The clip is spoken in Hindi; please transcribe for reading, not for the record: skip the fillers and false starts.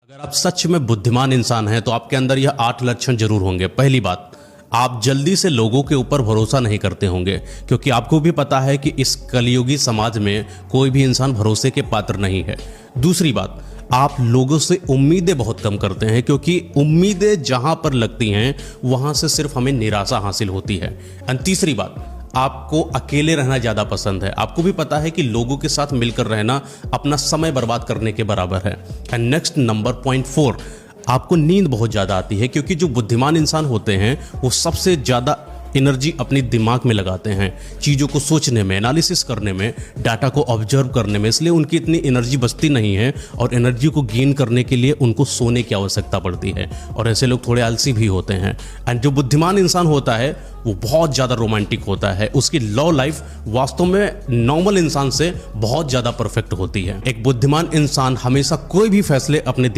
अगर आप सच में बुद्धिमान इंसान हैं तो आपके अंदर यह 8 लक्षण जरूर होंगे। पहली बात, आप जल्दी से लोगों के ऊपर भरोसा नहीं करते होंगे, क्योंकि आपको भी पता है कि इस कलयुगी समाज में कोई भी इंसान भरोसे के पात्र नहीं है। दूसरी बात, आप लोगों से उम्मीदें बहुत कम करते हैं, क्योंकि उम्मीदें जहां पर लगती हैं वहां से सिर्फ हमें निराशा हासिल होती है। एंड तीसरी बात, आपको अकेले रहना ज़्यादा पसंद है। आपको भी पता है कि लोगों के साथ मिलकर रहना अपना समय बर्बाद करने के बराबर है। एंड नेक्स्ट नंबर पॉइंट 4, आपको नींद बहुत ज़्यादा आती है, क्योंकि जो बुद्धिमान इंसान होते हैं वो सबसे ज़्यादा एनर्जी अपनी दिमाग में लगाते हैं, चीज़ों को सोचने में, एनालिसिस करने में, डाटा को ऑब्जर्व करने में। इसलिए उनकी इतनी एनर्जी बचती नहीं है और एनर्जी को गेन करने के लिए उनको सोने की आवश्यकता पड़ती है। और ऐसे लोग थोड़े आलसी भी होते हैं। एंड जो बुद्धिमान इंसान होता है वो बहुत ज़्यादा रोमांटिक होता है। उसकी लव लाइफ वास्तव में नॉर्मल इंसान से बहुत ज़्यादा परफेक्ट होती है। एक बुद्धिमान इंसान हमेशा कोई भी फैसले अपने दिमाग